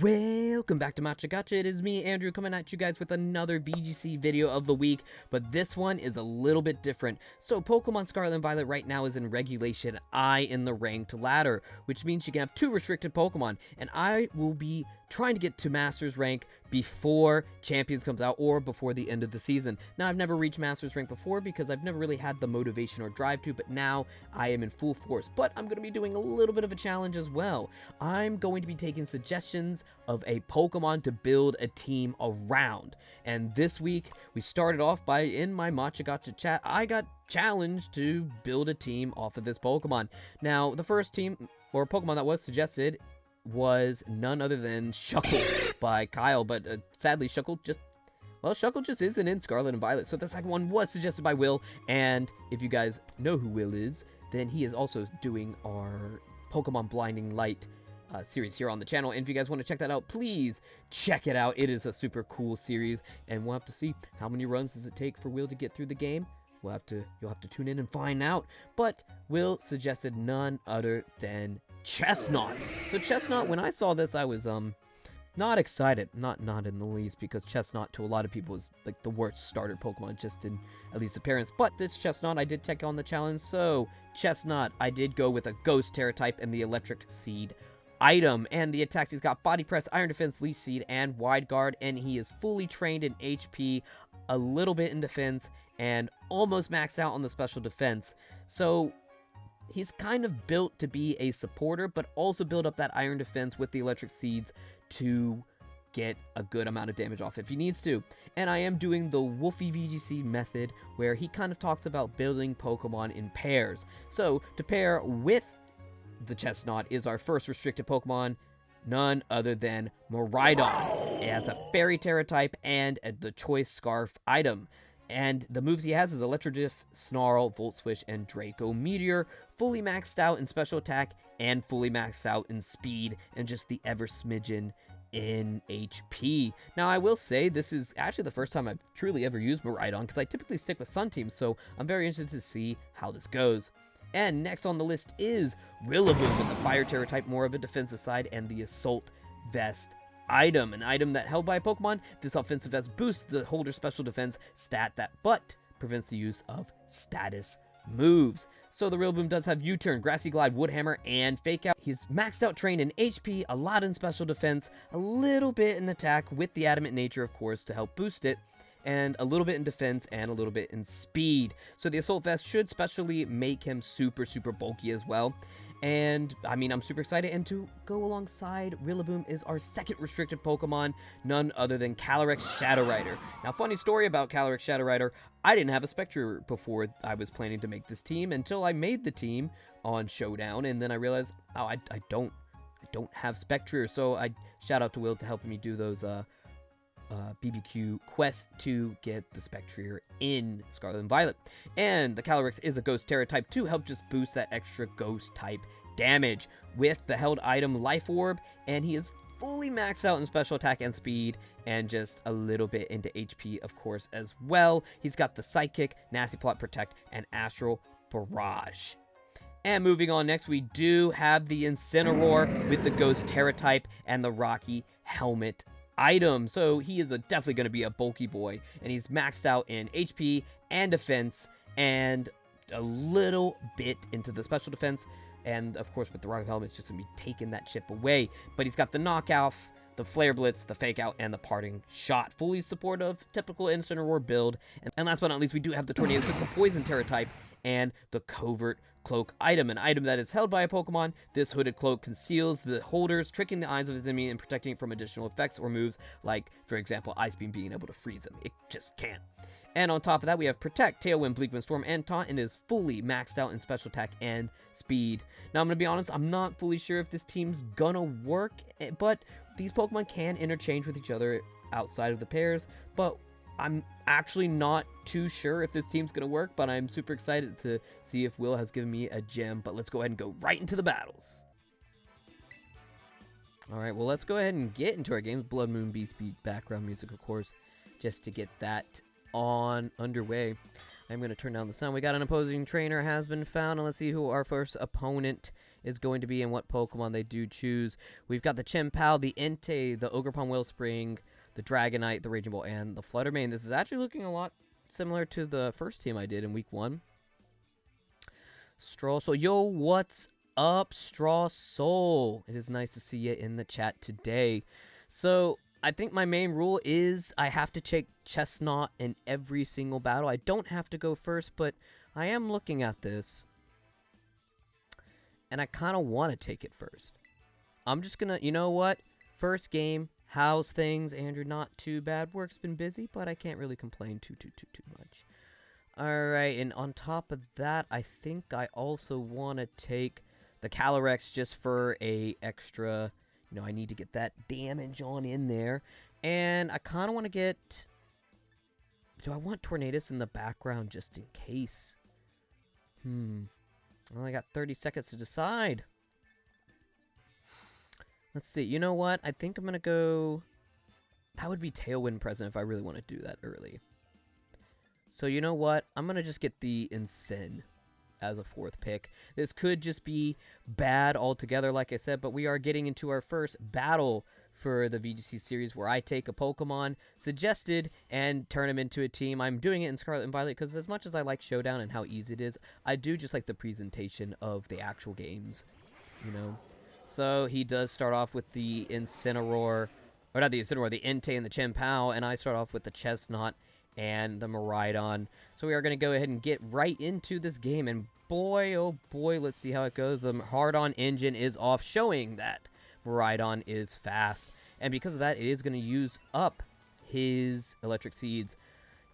Welcome back to Matcha Gotcha. It is me, Andrew, coming at you guys with another VGC video of the week, but this one is a little bit different. So Pokemon Scarlet and Violet right now is in Regulation I in the ranked ladder, which means you can have 2 restricted Pokemon, and I will be trying to get to Masters rank before Champions comes out or before the end of the season. Now, I've never reached Masters rank before because I've never really had the motivation or drive to, but now I am in full force. But I'm going to be doing a little bit of a challenge as well. I'm going to be taking suggestions of a Pokemon to build a team around. And this week, we started off by, in my Matcha Gotcha chat, I got challenged to build a team off of this Pokemon. Now, the first team, or Pokemon that was suggested, was none other than Shuckle by Kyle, but sadly Shuckle just isn't in Scarlet and Violet. So the second one was suggested by Will, and if you guys know who Will is, then he is also doing our Pokemon Blinding Light series here on the channel, and if you guys want to check that out, please check it out. It is a super cool series, and we'll have to see how many runs does it take for Will to get through the game. You'll have to tune in and find out. But Will suggested none other than Chesnaught. So Chesnaught, when I saw this, I was not excited, not in the least, because Chesnaught to a lot of people is like the worst starter Pokemon, just in at least appearance. But this Chesnaught, I did take on the challenge. So Chesnaught, I did go with a Ghost Terra type and the Electric Seed item, and the attacks, he's got Body Press, Iron Defense, Leech Seed, and Wide Guard, and he is fully trained in HP, a little bit in defense, and almost maxed out on the special defense. So he's kind of built to be a supporter, but also build up that Iron Defense with the Electric Seeds to get a good amount of damage off if he needs to. And I am doing the Wolfie VGC method, where he kind of talks about building Pokemon in pairs. So to pair with the Chesnaught is our first restricted Pokemon, none other than Miraidon. It has a Fairy Terra type and the Choice Scarf item. And the moves he has is Electrodrift, Snarl, Volt Switch, and Draco Meteor, fully maxed out in special attack and fully maxed out in speed, and just the ever smidgen in HP. Now, I will say this is actually the first time I've truly ever used Miraidon, because I typically stick with Sun Teams, so I'm very interested to see how this goes. And next on the list is Rillaboom with the Fire Terra type, more of a defensive side, and the Assault Vest item, an item that held by a Pokemon. This offensive vest boosts the holder's special defense stat but prevents the use of status moves. So the Rillaboom does have U-Turn, Grassy Glide, Wood Hammer, and Fake Out. He's maxed out trained in HP, a lot in special defense, a little bit in attack with the Adamant Nature, of course, to help boost it, and a little bit in defense and a little bit in speed. So the Assault Vest should specially make him super bulky as well. And I mean, I'm super excited. And to go alongside Rillaboom is our second restricted Pokemon, none other than Calyrex Shadow Rider. Now, funny story about Calyrex Shadow Rider, I didn't have a Spectre before I was planning to make this team until I made the team on Showdown, and then I realized, oh, I don't have Spectre. So I shout out to Will to helping me do those BBQ quest to get the Spectrier in Scarlet and Violet. And the Calyrex is a Ghost Terra type to help just boost that extra Ghost type damage with the held item Life Orb, and he is fully maxed out in special attack and speed, and just a little bit into HP, of course, as well. He's got the Psychic, Nasty Plot, Protect, and Astral Barrage. And moving on, next we do have the Incineroar with the Ghost Terra type and the Rocky Helmet item. So he is definitely going to be a bulky boy, and he's maxed out in HP and defense, and a little bit into the special defense, and of course with the Rocket Helmet, it's just going to be taking that chip away. But he's got the Knockout, the Flare Blitz, the Fake Out, and the Parting Shot, fully supportive, typical Incineroar build. And last but not least, we do have the Tornadus with the Poison Terra type and the Covert Cloak item, an item that is held by a Pokemon. This hooded cloak conceals the holders, tricking the eyes of his enemy and protecting it from additional effects or moves, like, for example, Ice Beam being able to freeze him. It just can't. And on top of that, we have Protect, Tailwind, Bleak Wind Storm, and Taunt, and is fully maxed out in special attack and speed. Now, I'm going to be honest, I'm not fully sure if this team's gonna work, but these Pokemon can interchange with each other outside of the pairs, but I'm actually not too sure if this team's going to work, but I'm super excited to see if Will has given me a gem. But let's go ahead and go right into the battles. All right, well, let's go ahead and get into our games. Blood Moon Beast beat background music, of course, just to get that on underway. I'm going to turn down the sound. We got an opposing trainer has been found, and let's see who our first opponent is going to be and what Pokemon they do choose. We've got the Chien-Pao, the Entei, the Ogerpon Wellspring, the Dragonite, the Raging Bull, and the Fluttermane. This is actually looking a lot similar to the first team I did in week 1. Straw Soul. Yo, what's up, Straw Soul? It is nice to see you in the chat today. So, I think my main rule is I have to take Chesnaught in every single battle. I don't have to go first, but I am looking at this. And I kind of want to take it first. I'm just going to, you know what? First game, how's things? Andrew, not too bad. Work's been busy, but I can't really complain too much. Alright, and on top of that, I think I also want to take the Calyrex just for a extra... You know, I need to get that damage on in there. And I kind of want to get... Do I want Tornadus in the background just in case? I only got 30 seconds to decide. Let's see. You know what? I think I'm going to go... That would be Tailwind present if I really want to do that early. So you know what? I'm going to just get the Incin as a 4th pick. This could just be bad altogether, like I said, but we are getting into our first battle for the VGC series where I take a Pokemon suggested and turn him into a team. I'm doing it in Scarlet and Violet because as much as I like Showdown and how easy it is, I do just like the presentation of the actual games, you know. So he does start off with the Incineroar, or not the Incineroar, the Entei and the Chien-Pao, and I start off with the Chesnaught and the Miraidon. So we are going to go ahead and get right into this game. And boy, oh boy, let's see how it goes. The hard-on engine is off, showing that Miraidon is fast. And because of that, it is going to use up his Electric Seeds.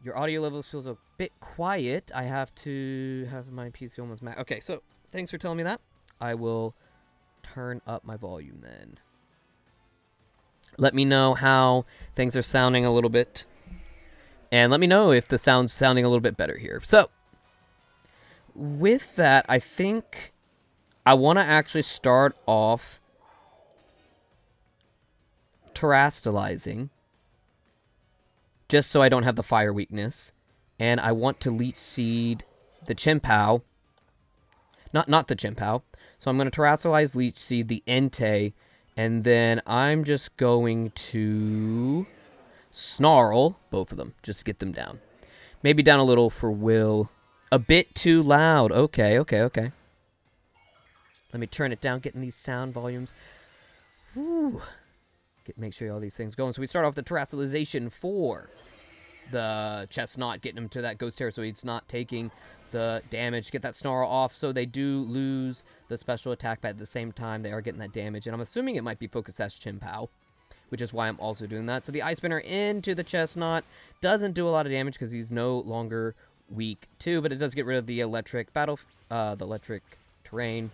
Your audio levels feels a bit quiet. I have to have my PC almost max. Okay, so thanks for telling me that. I will turn up my volume then. Let me know how things are sounding a little bit. And let me know if the sound's sounding a little bit better here. So, with that, I think I want to actually start off terastallizing. Just so I don't have the fire weakness. And I want to Leech Seed the Chien-Pao. Not the Chien-Pao. So I'm going to terastallize Leech Seed the Entei. And then I'm just going to... Snarl, both of them, just to get them down. Maybe down a little for Will. A bit too loud. Okay. Let me turn it down, getting these sound volumes. Whew. Make sure all these things going. So we start off the terastallization for the Chesnaught, getting him to that Ghost Terror so he's not taking the damage. Get that Snarl off so they do lose the special attack, but at the same time they are getting that damage. And I'm assuming it might be Focus Sash Chien-Pao, which is why I'm also doing that. So the Ice Spinner into the Chesnaught doesn't do a lot of damage because he's no longer weak too, but it does get rid of the electric the electric terrain,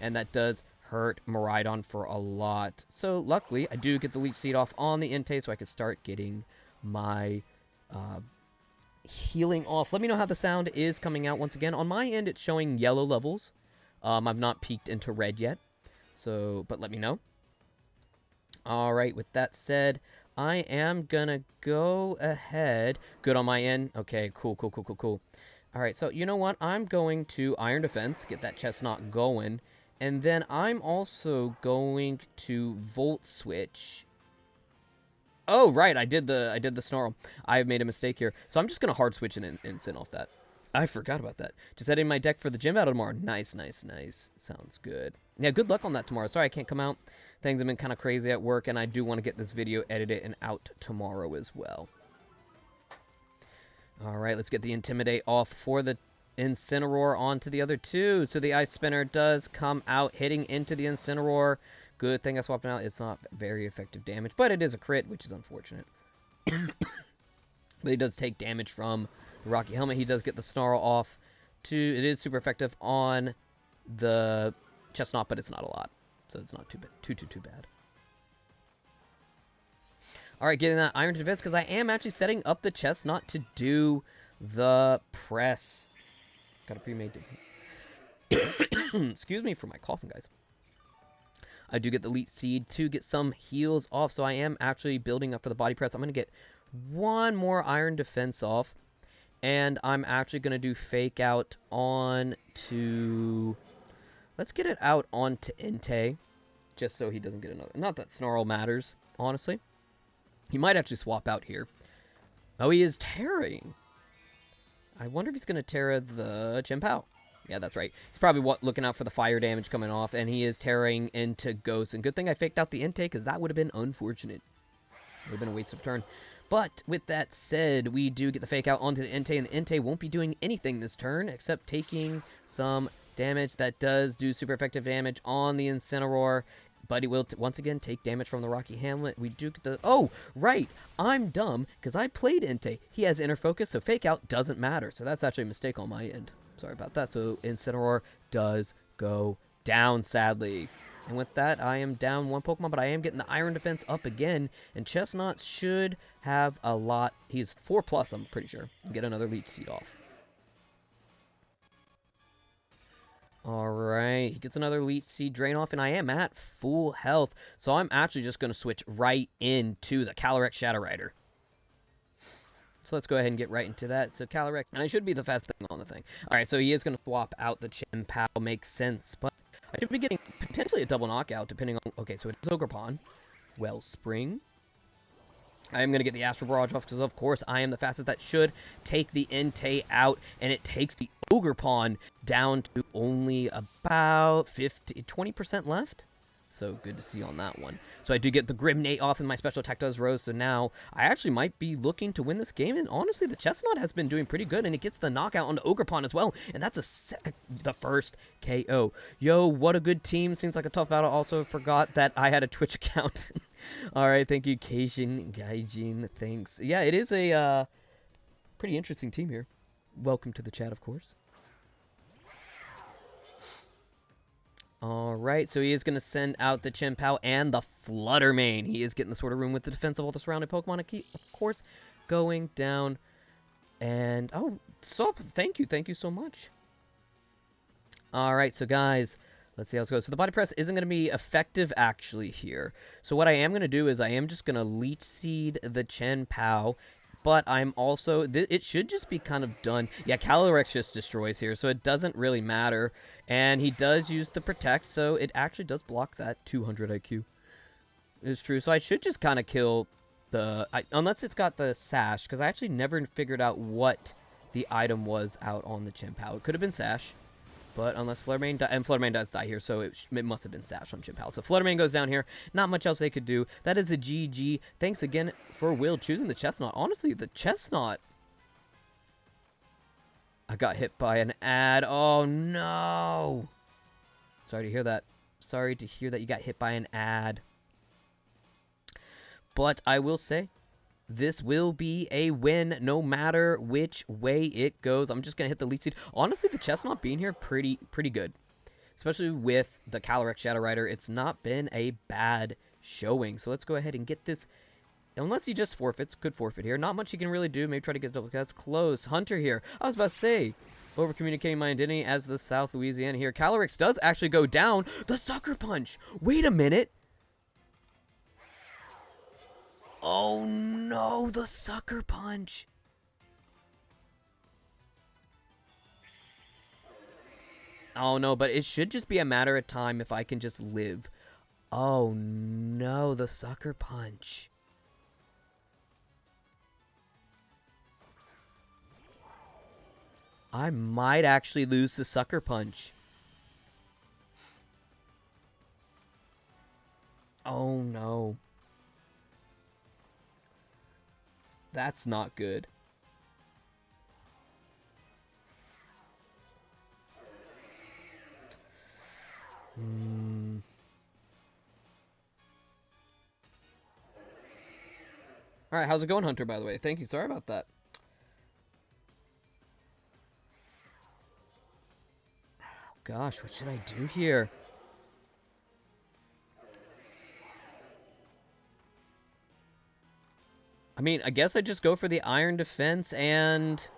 and that does hurt Miraidon for a lot. So luckily, I do get the Leech Seed off on the Entei, so I can start getting my healing off. Let me know how the sound is coming out. Once again, on my end, it's showing yellow levels. I've not peaked into red yet, so but let me know. Alright, with that said, I am gonna go ahead. Good on my end. Okay, cool. Alright, so you know what? I'm going to Iron Defense, get that Chesnaught going. And then I'm also going to Volt Switch. Oh, right, I did the Snarl. I made a mistake here. So I'm just gonna hard switch and send off that. I forgot about that. Just adding my deck for the gym battle tomorrow. Nice. Sounds good. Yeah, good luck on that tomorrow. Sorry I can't come out. Things have been kind of crazy at work, and I do want to get this video edited and out tomorrow as well. Alright, let's get the Intimidate off for the Incineroar onto the other two. So the Ice Spinner does come out, hitting into the Incineroar. Good thing I swapped it out. It's not very effective damage, but it is a crit, which is unfortunate. But he does take damage from the Rocky Helmet. He does get the Snarl off. It is super effective on the Chesnaught, but it's not a lot. So it's not too bad. Alright, getting that Iron Defense, because I am actually setting up the Chesnaught to do the press. Got a pre-made... Excuse me for my coughing, guys. I do get the Leech Seed to get some heals off, so I am actually building up for the body press. I'm going to get one more Iron Defense off, and I'm actually going to do Fake Out on to Let's get it out onto Entei, just so he doesn't get another. Not that Snarl matters, honestly. He might actually swap out here. Oh, he is tearing. I wonder if he's going to Terra the Chien-Pao. Yeah, that's right. He's probably looking out for the fire damage coming off, and he is tearing into Ghost. And good thing I faked out the Entei, because that would have been unfortunate. Would have been a waste of turn. But with that said, we do get the fake out onto the Entei, and the Entei won't be doing anything this turn except taking some damage. That does do super effective damage on the Incineroar, but it will once again take damage from the Rocky Hamlet. We do get the... Oh, right! I'm dumb, because I played Entei. He has inner focus, so fake out doesn't matter. So that's actually a mistake on my end. Sorry about that. So Incineroar does go down, sadly. And with that, I am down one Pokemon, but I am getting the Iron Defense up again. And Chesnaught should have a lot. He's 4+, I'm pretty sure. Get another Leech Seed off. Alright, he gets another Leech Seed drain off, and I am at full health. So I'm actually just going to switch right into the Calyrex Shadow Rider. So let's go ahead and get right into that. So Calyrex, and I should be the fastest thing on the thing. Alright, so he is going to swap out the Chien-Pao, makes sense, but I should be getting potentially a double knockout depending on... Okay, so it's Ogerpon, Wellspring. I am going to get the Astral Barrage off because, of course, I am the fastest. That should take the Entei out, and it takes the Ogerpon down to only about 20% left. So good to see on that one. So I do get the Grimnate off, and my special attack does rose. So now I actually might be looking to win this game. And honestly, the Chesnaught has been doing pretty good, and it gets the knockout on the Ogerpon as well. And that's the first KO. Yo, what a good team. Seems like a tough battle. Also forgot that I had a Twitch account. All right, thank you, Keishin, Gaijin. Thanks. Yeah, it is a pretty interesting team here. Welcome to the chat, of course. Alright, so he is going to send out the Chien-Pao and the Fluttermane. He is getting the Sword of Rune with the defense of all the surrounding Pokemon. Of course, going down. And, oh, so thank you so much. Alright, so guys, let's see how this goes. So the Body Press isn't going to be effective, actually, here. So what I am going to do is I am just going to Leech Seed the Chien-Pao. But I'm also... it should just be kind of done. Yeah, Calyrex just destroys here, so it doesn't really matter. And he does use the Protect, so it actually does block that 200 IQ. It's true. So I should just kind of kill the... unless it's got the Sash, because I actually never figured out what the item was out on the Chien-Pao. It could have been Sash, but unless Fluttermane... and Fluttermane does die here, so it must have been Sash on Chien-Pao. So Fluttermane goes down here. Not much else they could do. That is a GG. Thanks again for Will choosing the Chesnaught. Honestly, the Chesnaught... I got hit by an ad. Oh, no. Sorry to hear that. Sorry to hear that you got hit by an ad. But I will say, this will be a win no matter which way it goes. I'm just going to hit the Leech Seed. Honestly, the Chesnaught being here, pretty good. Especially with the Calyrex Shadow Rider. It's not been a bad showing. So let's go ahead and get this... Unless he just forfeits. Could forfeit here. Not much he can really do. Maybe try to get double cuts. Close. Hunter here. I was about to say. Over-communicating my identity as the South Louisiana here. Calyrex does actually go down. The Sucker Punch. Wait a minute. Oh no. The Sucker Punch. Oh no. But it should just be a matter of time if I can just live. Oh no. The Sucker Punch. I might actually lose the Sucker Punch. Oh, no. That's not good. Alright, how's it going, Hunter, by the way? Thank you. Sorry about that. Gosh, what should I do here? I mean, I guess I just go for the Iron Defense and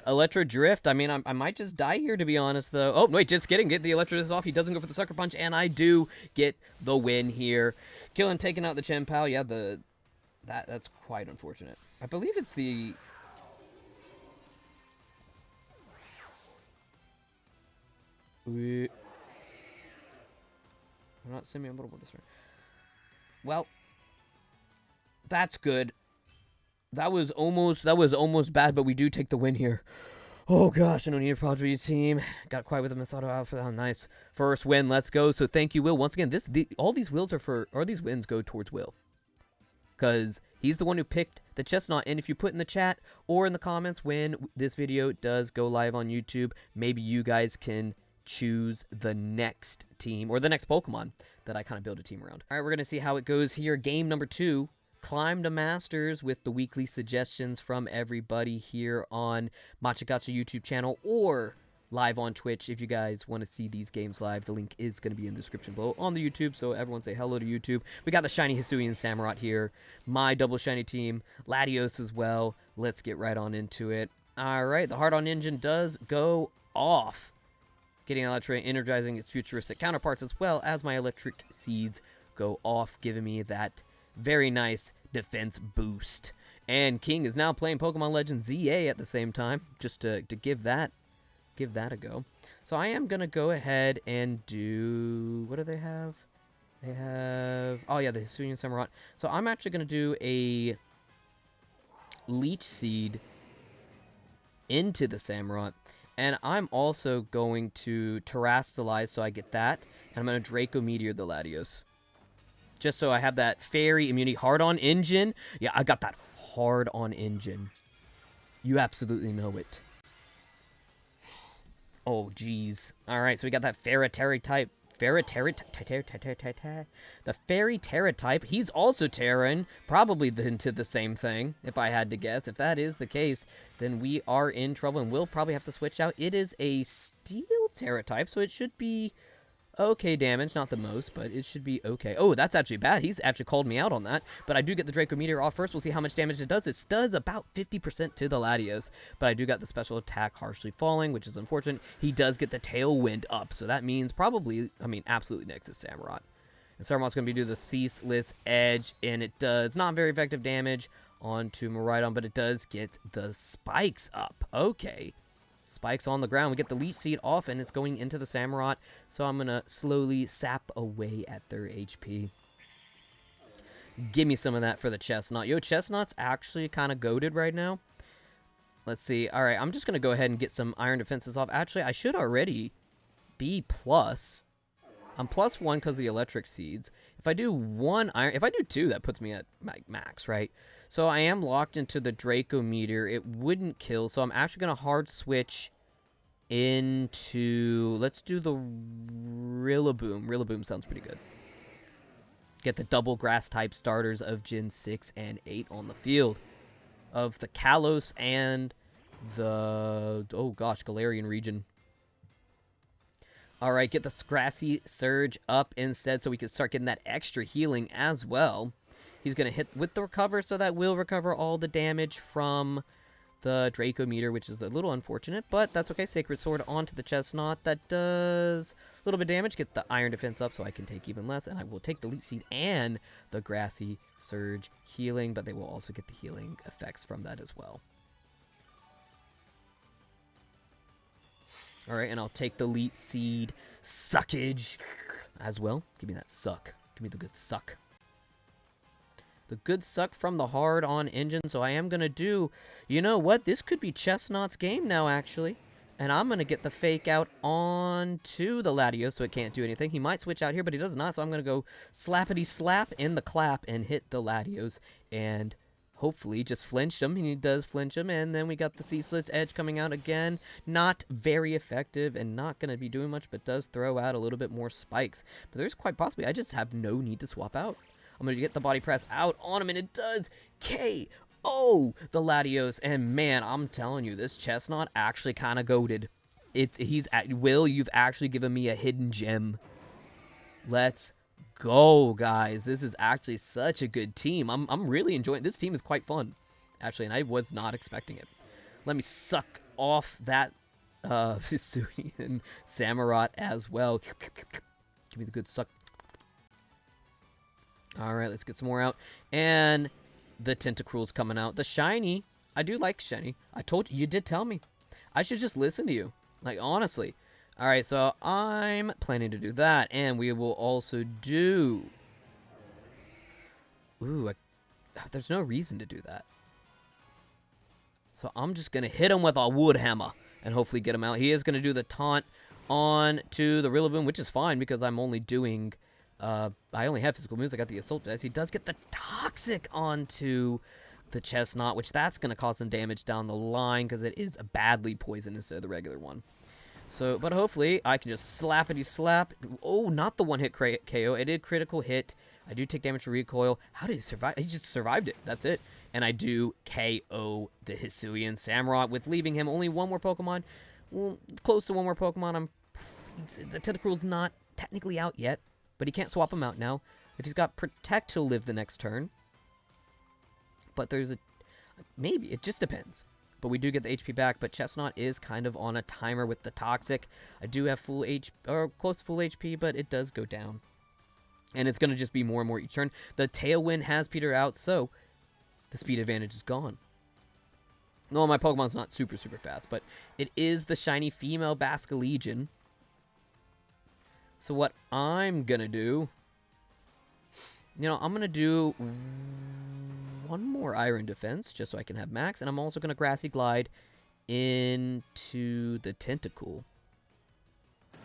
Electro Drift. I mean, I might just die here, to be honest, though. Oh, wait, just kidding. Get the Electro Drift off. He doesn't go for the Sucker Punch, and I do get the win here. Killing, taking out the Chien-Pao. Yeah, that's quite unfortunate. I believe it's the... We're not sending me a little bit of. Well, that's good. That was almost bad, but we do take the win here. Oh gosh, I don't need a probably team. Got quiet with the Minnesota outfit. Oh, nice first win. Let's go. So thank you, Will. Once again, all these wins go towards Will, because he's the one who picked the Chesnaught. And if you put in the chat or in the comments when this video does go live on YouTube, maybe you guys can choose the next team or the next Pokemon that I kind of build a team around. All right, we're gonna see how it goes here. Game number 2. Climb to Masters with the weekly suggestions from everybody here on Matcha Gotcha YouTube channel or live on Twitch. If you guys want to see these games live, the link is going to be in the description below on the YouTube, so everyone say hello to YouTube. We got the shiny Hisuian Samurott here, my double shiny team, Latios as well. Let's get right on into it. All right, the hard-on engine does go off, getting electric, energizing its futuristic counterparts, as well as my electric seeds go off, giving me that very nice defense boost. And King is now playing Pokemon Legends ZA at the same time, just to give that a go. So I am gonna go ahead and do, what do they have? They have, oh yeah, the Hisuian Samurott. So I'm actually gonna do a Leech Seed into the Samurott, and I'm also going to Terrastalize, so I get that, and I'm gonna Draco Meteor the Latios, just so I have that fairy immunity. Hard-on engine. Yeah, I got that hard-on engine. You absolutely know it. Oh, jeez. All right, so we got that Ferroterra type. The Fairy Terra type. He's also Terran. Probably into the same thing, if I had to guess. If that is the case, then we are in trouble, and we'll probably have to switch out. It is a Steel Terra type, so it should be okay damage, not the most, but it should be okay. Oh, that's actually bad. He's actually called me out on that, but I do get the Draco Meteor off first. We'll see how much damage it does. It does about 50% to the Latios, but I do got the special attack Harshly Falling, which is unfortunate. He does get the Tailwind up, so that means probably, I mean, absolutely next is Samurott. And Samurott's going to do the Ceaseless Edge, and it does not very effective damage onto Miraidon, but it does get the spikes up. Okay. Spikes on the ground. We get the Leech Seed off, and it's going into the Samurott. So I'm going to slowly sap away at their HP. Give me some of that for the Chesnaught. Yo, Chesnaught's actually kind of goated right now. Let's see. All right, I'm just going to go ahead and get some Iron Defenses off. Actually, I should already be plus. I'm +1 because of the Electric Seeds. If I do 1 Iron... If I do 2, that puts me at max, right? So I am locked into the Draco Meteor. It wouldn't kill, so I'm actually going to hard switch into... Let's do the Rillaboom. Rillaboom sounds pretty good. Get the double Grass-type starters of Gen 6 and 8 on the field. Of the Kalos and the... Oh gosh, Galarian region. Alright, get the Grassy Surge up instead so we can start getting that extra healing as well. He's going to hit with the Recover, so that will recover all the damage from the Draco Meteor, which is a little unfortunate, but that's okay. Sacred Sword onto the Chesnaught. That does a little bit of damage. Get the Iron Defense up so I can take even less, and I will take the Leech Seed and the Grassy Surge healing, but they will also get the healing effects from that as well. Alright, and I'll take the Leech Seed Suckage as well. Give me that suck. Give me the good suck. The good suck from the hard-on engine, so I am going to do... You know what? This could be Chesnaught's game now, actually. And I'm going to get the Fake Out onto the Latios, so it can't do anything. He might switch out here, but he does not, so I'm going to go slappity-slap in the clap and hit the Latios. And hopefully just flinch him, and he does flinch him. And then we got the Ceaseless Edge coming out again. Not very effective and not going to be doing much, but does throw out a little bit more spikes. But there's quite possibly, I just have no need to swap out. I'm going to get the Body Press out on him, and it does KO the Latios. And man, I'm telling you, this Chesnaught actually kind of goated. Will, you've actually given me a hidden gem. Let's go, guys. This is actually such a good team. I'm really enjoying this team. Is quite fun, actually, and I was not expecting it. Let me suck off that Hisuian Samurott as well. Give me the good suck. Alright, let's get some more out. And the Tentacruel's coming out. The shiny, I do like shiny. I told you, you did tell me. I should just listen to you. Like, honestly. Alright, so I'm planning to do that, and we will also do... Ooh, there's no reason to do that. So I'm just going to hit him with a wood hammer and hopefully get him out. He is going to do the taunt on to the Rillaboom, which is fine because I'm only doing... I only have physical moves. I got the Assault Dice. He does get the Toxic onto the Chesnaught, which that's going to cause some damage down the line because it is badly poisoned instead of the regular one. So, but hopefully I can just slappity-slap. Oh, not the one-hit KO. It did critical hit. I do take damage from recoil. How did he survive? He just survived it. That's it. And I do KO the Hisuian Samurott with leaving him only one more Pokemon. Well, close to one more Pokemon. The Tentacruel's not technically out yet, but he can't swap him out now. If he's got Protect, he'll live the next turn. But there's a... Maybe. It just depends. But we do get the HP back, but Chesnaught is kind of on a timer with the Toxic. I do have full HP, or close to full HP, but it does go down. And it's going to just be more and more each turn. The Tailwind has petered out, so the speed advantage is gone. No, my Pokemon's not super, super fast, but it is the shiny female Basculegion. So what I'm going to do... You know, I'm going to do... one more Iron Defense, just so I can have max. And I'm also going to Grassy Glide into the Tentacool.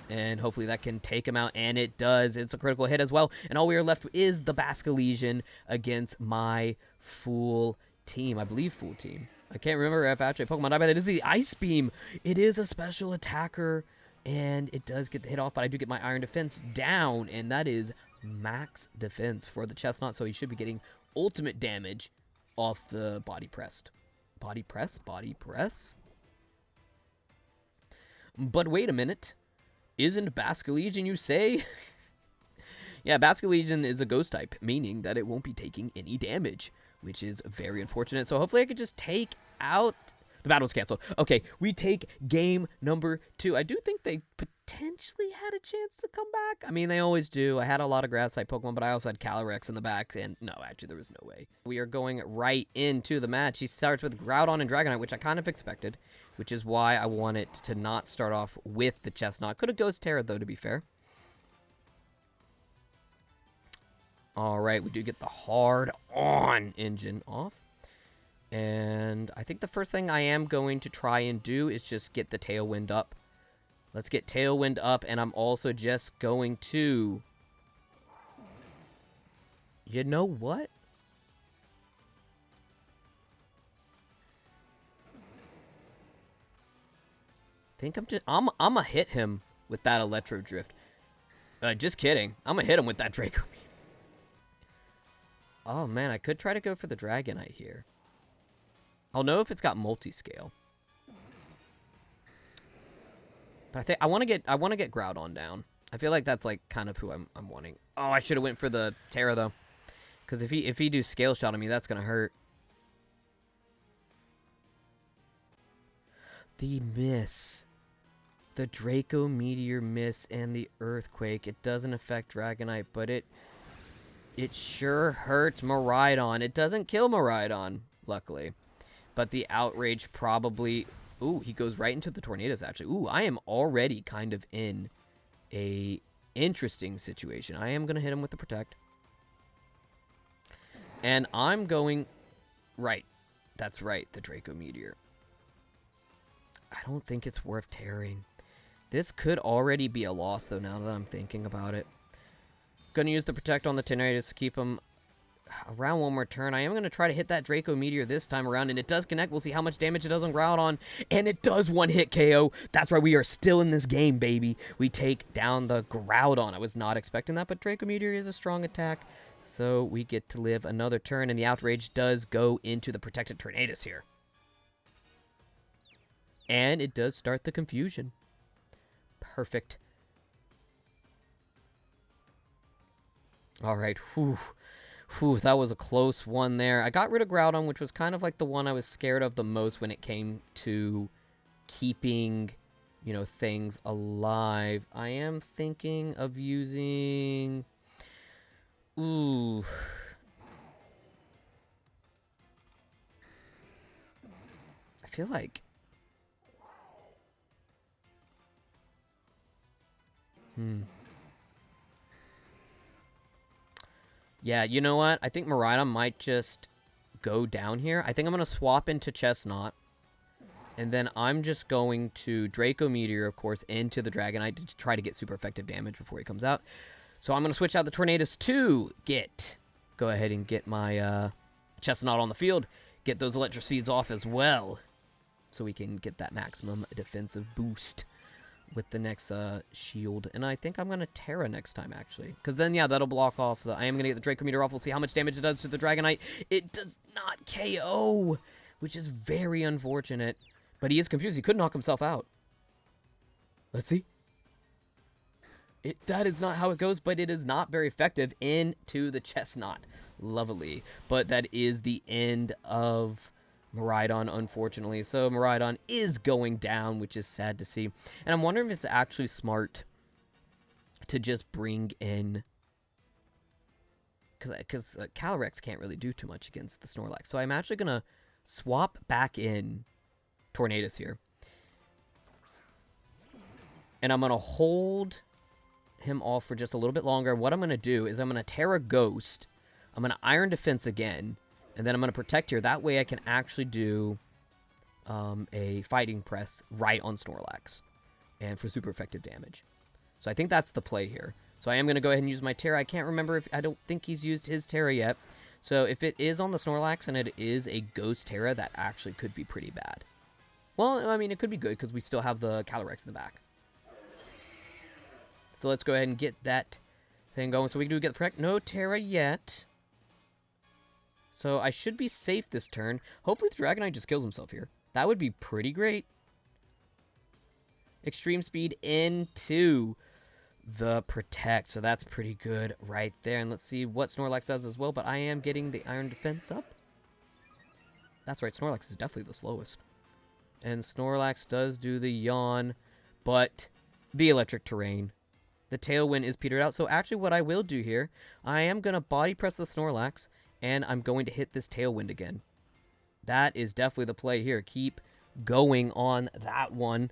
And hopefully that can take him out. And it does. It's a critical hit as well. And all we are left with is the Basculegion against my full team. I believe full team. I can't remember if actually Pokemon died, but it is the Ice Beam. It is a special attacker. And it does get the hit off, but I do get my Iron Defense down. And that is max defense for the Chesnaught. So he should be getting... ultimate damage off the body pressed. Body press? Body press? But wait a minute. Isn't Basculegion, you say? Yeah, Basculegion is a ghost type, meaning that it won't be taking any damage, which is very unfortunate. So hopefully I could just take out... The battle's canceled. Okay, we take game number 2. I do think they potentially had a chance to come back. I mean, they always do. I had a lot of grass-type Pokemon, but I also had Calyrex in the back, and no, actually, there was no way. We are going right into the match. He starts with Groudon and Dragonite, which I kind of expected, which is why I wanted to not start off with the Chesnaught. Could have Ghost Terra, though, to be fair. All right, we do get the hard-on engine off. And I think the first thing I am going to try and do is just get the Tailwind up. Let's get Tailwind up, and I'm also just going to... You know what? I think I'm gonna hit him with that Electro Drift. Just kidding. I'm gonna hit him with that Draco. Oh man, I could try to go for the Dragonite here. I'll know if it's got multi-scale. But I think I want to get Groudon down. I feel like that's like kind of who I'm wanting. Oh, I should have went for the Terra though. Cuz if he do Scale Shot on me, that's going to hurt. The miss. The Draco Meteor miss and the Earthquake. It doesn't affect Dragonite, but it sure hurts Miraidon. It doesn't kill Miraidon, luckily. But the Outrage probably... Ooh, he goes right into the Tornadoes, actually. Ooh, I am already kind of in a interesting situation. I am going to hit him with the Protect. And I'm going... Right. That's right, the Draco Meteor. I don't think it's worth tearing. This could already be a loss, though, now that I'm thinking about it. Going to use the Protect on the Tornadoes to keep him... around one more turn. I am going to try to hit that Draco Meteor this time around, and it does connect. We'll see how much damage it does on Groudon, and it does one-hit KO. That's right, we are still in this game, baby. We take down the Groudon. I was not expecting that, but Draco Meteor is a strong attack, so we get to live another turn, and the Outrage does go into the Protected Tornadoes here. And it does start the confusion. Perfect. All right, whew. Whew, that was a close one there. I got rid of Groudon, which was kind of like the one I was scared of the most when it came to keeping, you know, things alive. I am thinking of using... Ooh. I feel like... Yeah, you know what? I think Miraidon might just go down here. I think I'm going to swap into Chesnaught. And then I'm just going to Draco Meteor, of course, into the Dragonite to try to get super effective damage before he comes out. So I'm going to switch out the Tornadus to go ahead and get my Chesnaught on the field. Get those Electro Seeds off as well. So we can get that maximum defensive boost with the next shield. And I think I'm going to Terra next time, actually. Because then, yeah, that'll block off I am going to get the Draco Meteor off. We'll see how much damage it does to the Dragonite. It does not KO, which is very unfortunate. But he is confused. He could knock himself out. Let's see. That is not how it goes, but it is not very effective into the Chesnaught. Lovely. But that is the end of Miraidon, unfortunately. So Miraidon is going down, which is sad to see. And I'm wondering if it's actually smart to just bring in... Because Calyrex can't really do too much against the Snorlax. So I'm actually going to swap back in Tornadus here. And I'm going to hold him off for just a little bit longer. And what I'm going to do is I'm going to Terra Ghost. I'm going to Iron Defense again. And then I'm going to Protect here. That way I can actually do a Fighting Press right on Snorlax. And for super effective damage. So I think that's the play here. So I am going to go ahead and use my Terra. I can't remember if... I don't think he's used his Terra yet. So if it is on the Snorlax and it is a Ghost Terra, that actually could be pretty bad. Well, I mean, it could be good because we still have the Calyrex in the back. So let's go ahead and get that thing going. So we do get the Protect. No Terra yet. So I should be safe this turn. Hopefully the Dragonite just kills himself here. That would be pretty great. Extreme Speed into the Protect. So that's pretty good right there. And let's see what Snorlax does as well. But I am getting the Iron Defense up. That's right. Snorlax is definitely the slowest. And Snorlax does do the Yawn, but the Electric Terrain. The Tailwind is petered out. So actually what I will do here, I am going to Body Press the Snorlax, and I'm going to hit this Tailwind again. That is definitely the play here. Keep going on that one.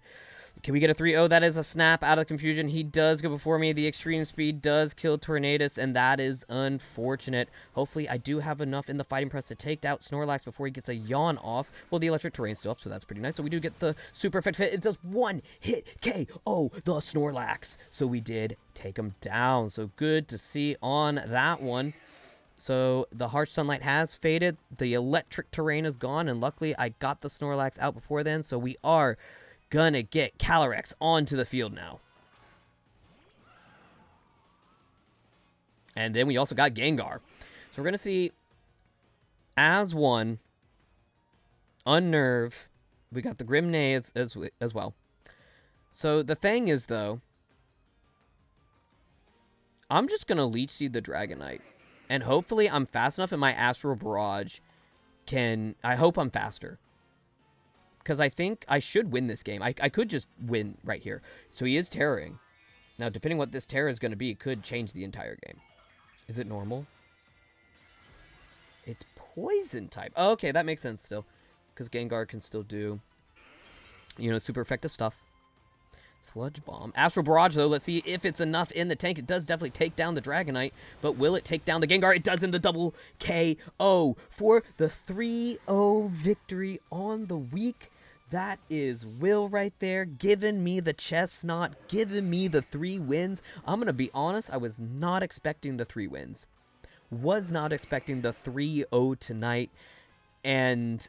Can we get a 3-0? That is a snap out of confusion. He does go before me. The Extreme Speed does kill Tornadus, and that is unfortunate. Hopefully, I do have enough in the Fighting Press to take out Snorlax before he gets a Yawn off. Well, the Electric Terrain's still up, so that's pretty nice. So we do get the super effective hit. It does one hit KO the Snorlax. So we did take him down. So good to see on that one. So the Harsh Sunlight has faded. The Electric Terrain is gone, and luckily I got the Snorlax out before then. So we are gonna get Calyrex onto the field now. And then we also got Gengar. So we're gonna see as one Unnerve. We got the Grimnay as well. So the thing is, though, I'm just gonna Leech Seed the Dragonite. And hopefully I'm fast enough in my Astral Barrage I hope I'm faster. Because I think I should win this game. I could just win right here. So he is Terroring. Now, depending what this Terror is going to be, it could change the entire game. Is it normal? It's Poison type. Oh, okay, that makes sense still. Because Gengar can still do, you know, super effective stuff. Sludge Bomb. Astral Barrage, though. Let's see if it's enough in the tank. It does definitely take down the Dragonite. But will it take down the Gengar? It does in the double KO for the 3-0 victory on the week. That is Will right there, giving me the Chesnaught, giving me the 3 wins. I'm going to be honest, I was not expecting the 3 wins. Was not expecting the 3-0 tonight. And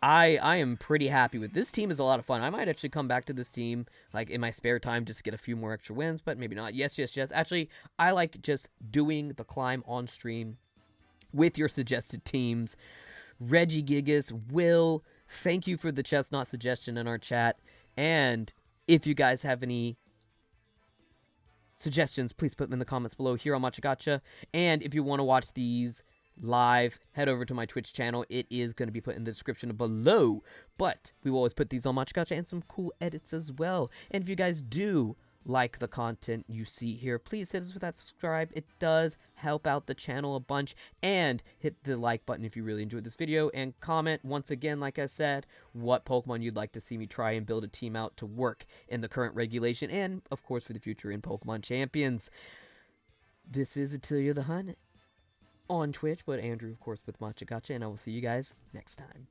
I am pretty happy with this team. Is a lot of fun. I might actually come back to this team like in my spare time just to get a few more extra wins, but maybe not. Yes. Actually, I like just doing the climb on stream with your suggested teams. Reggie Gigas, Will, thank you for the Chesnaught suggestion in our chat. And if you guys have any suggestions, please put them in the comments below here on Matcha Gotcha. And if you want to watch these live, head over to my Twitch channel. It is going to be put in the description below. But we will always put these on Matcha Gotcha and some cool edits as well. And if you guys do like the content you see here, please hit us with that subscribe. It does help out the channel a bunch. And hit the like button if you really enjoyed this video, and comment once again, like I said, what Pokemon you'd like to see me try and build a team out to work in the current regulation, and of course for the future in Pokemon Champions. This is Atelier the Hun on Twitch, but Andrew, of course, with Matcha Gotcha, and I will see you guys next time.